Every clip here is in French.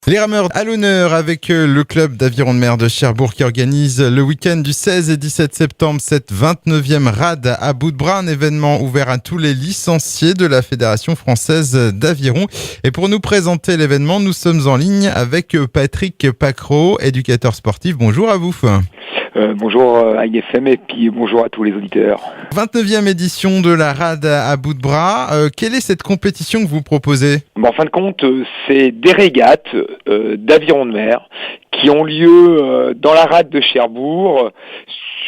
Les rameurs à l'honneur avec le club d'aviron de mer de Cherbourg qui organise le week-end du 16 et 17 septembre cette 29e rade à bout de bras, un événement ouvert à tous les licenciés de la Fédération française d'aviron. Et pour nous présenter l'événement, nous sommes en ligne avec Patrick Pacro, éducateur sportif. Bonjour à vous. Bonjour à IFM et puis bonjour à tous les auditeurs. 29e édition de la rade à bout de bras. Quelle est cette compétition que vous proposez ? En fin de compte, c'est des régates d'aviron de mer qui ont lieu dans la rade de Cherbourg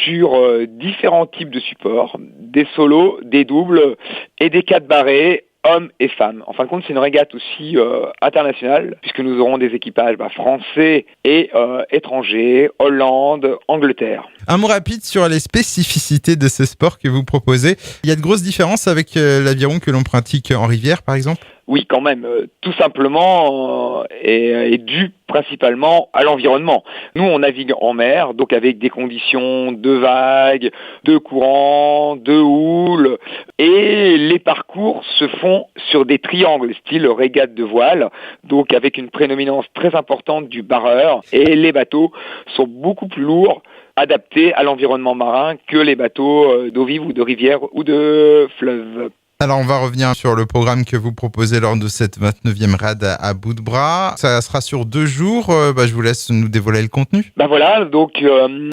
sur différents types de supports, des solos, des doubles et des 4 barrés, hommes et femmes. En fin de compte, c'est une régate aussi internationale, puisque nous aurons des équipages français et étrangers, Hollande, Angleterre. Un mot rapide sur les spécificités de ce sport que vous proposez. Il y a de grosses différences avec l'aviron que l'on pratique en rivière, par exemple ? Oui, quand même. Tout simplement est dû principalement à l'environnement. Nous, on navigue en mer, donc avec des conditions de vagues, de courants, de houle, et les parcours se font sur des triangles, style régate de voile, donc avec une prédominance très importante du barreur, et les bateaux sont beaucoup plus lourds, adaptés à l'environnement marin que les bateaux d'eau vive ou de rivière ou de fleuve. Alors, on va revenir sur le programme que vous proposez lors de cette 29e rade à bout de bras. Ça sera sur 2 jours. Je vous laisse nous dévoiler le contenu. Voilà, donc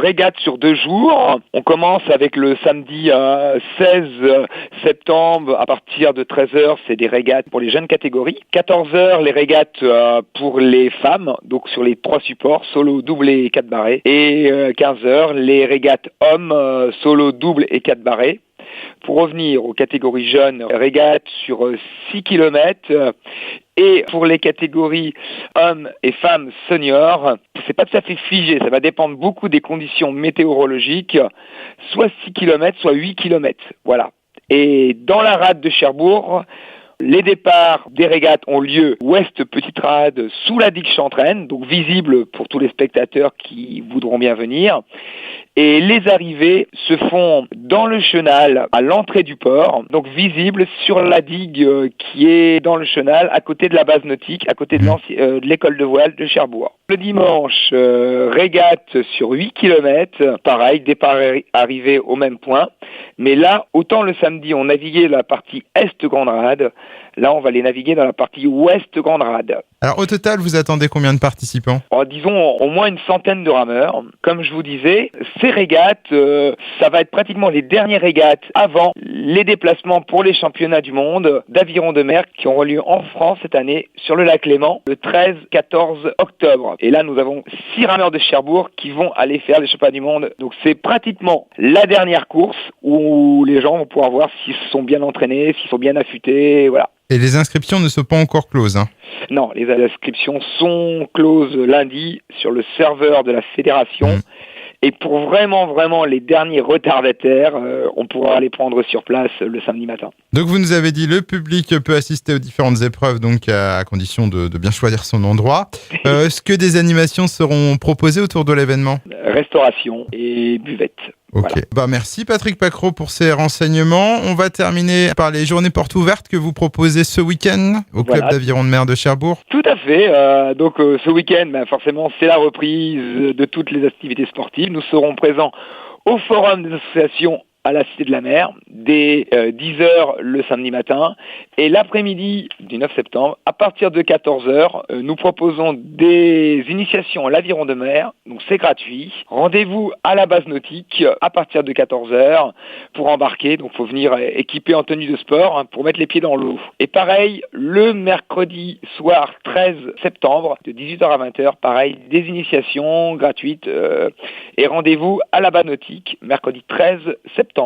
régate sur 2 jours. On commence avec le samedi 16 septembre à partir de 13h, c'est des régates pour les jeunes catégories. 14h, les régates pour les femmes, donc sur les 3 supports, solo, double et 4 barrés. Et 15h, les régates hommes, solo, double et 4 barrés. Pour revenir aux catégories jeunes, régate sur 6 km. Et pour les catégories hommes et femmes seniors, c'est pas tout à fait figé, ça va dépendre beaucoup des conditions météorologiques, soit 6 km, soit 8 km. Voilà. Et dans la rade de Cherbourg, les départs des régates ont lieu ouest Petite Rade sous la digue Chantraine, donc visible pour tous les spectateurs qui voudront bien venir. Et les arrivées se font dans le chenal à l'entrée du port, donc visible sur la digue qui est dans le chenal à côté de la base nautique, à côté de l'école de voile de Cherbourg. Le dimanche, régate sur 8 km, pareil, départ arrivé au même point. Mais là, autant le samedi on naviguait la partie est Grande Rade, là on va les naviguer dans la partie ouest Grande Rade. Alors au total, vous attendez combien de participants ? Disons au moins une centaine de rameurs. Comme je vous disais, ces régates, ça va être pratiquement les dernières régates avant les déplacements pour les championnats du monde d'aviron de mer qui auront lieu en France cette année sur le lac Léman le 13-14 octobre. Et là, nous avons 6 rameurs de Cherbourg qui vont aller faire les championnats du monde. Donc c'est pratiquement la dernière course où les gens vont pouvoir voir s'ils sont bien entraînés, s'ils sont bien affûtés, voilà. Et les inscriptions ne sont pas encore closes, Non, les inscriptions sont closes lundi sur le serveur de la fédération. Et pour vraiment les derniers retardataires, on pourra les prendre sur place le samedi matin. Donc vous nous avez dit le public peut assister aux différentes épreuves, donc à condition de bien choisir son endroit. Est-ce que des animations seront proposées autour de l'événement ? Restauration et buvette. Ok. Voilà. Merci Patrick Pacro pour ces renseignements. On va terminer par les journées portes ouvertes que vous proposez ce week-end au club d'aviron de mer de Cherbourg. Tout à fait. Donc ce week-end, forcément, c'est la reprise de toutes les activités sportives. Nous serons présents au forum des associations à la Cité de la Mer, dès 10h le samedi matin. Et l'après-midi du 9 septembre, à partir de 14h, nous proposons des initiations à l'aviron de mer. Donc c'est gratuit. Rendez-vous à la base nautique à partir de 14h pour embarquer. Donc il faut venir équipé en tenue de sport pour mettre les pieds dans l'eau. Et pareil, le mercredi soir 13 septembre, de 18h à 20h, pareil, des initiations gratuites. Et rendez-vous à la base nautique, mercredi 13 septembre.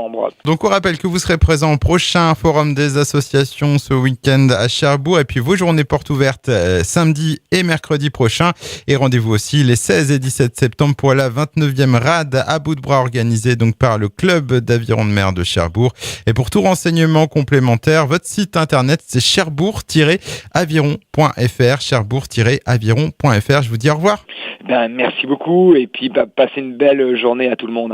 Donc on rappelle que vous serez présent au prochain forum des associations ce week-end à Cherbourg et puis vos journées portes ouvertes samedi et mercredi prochain. Et rendez-vous aussi les 16 et 17 septembre pour la 29e rade à bout de bras organisée donc par le club d'aviron de mer de Cherbourg. Et pour tout renseignement complémentaire, votre site internet c'est cherbourg-aviron.fr, cherbourg-aviron.fr. Je vous dis au revoir. Merci beaucoup et puis passez une belle journée à tout le monde.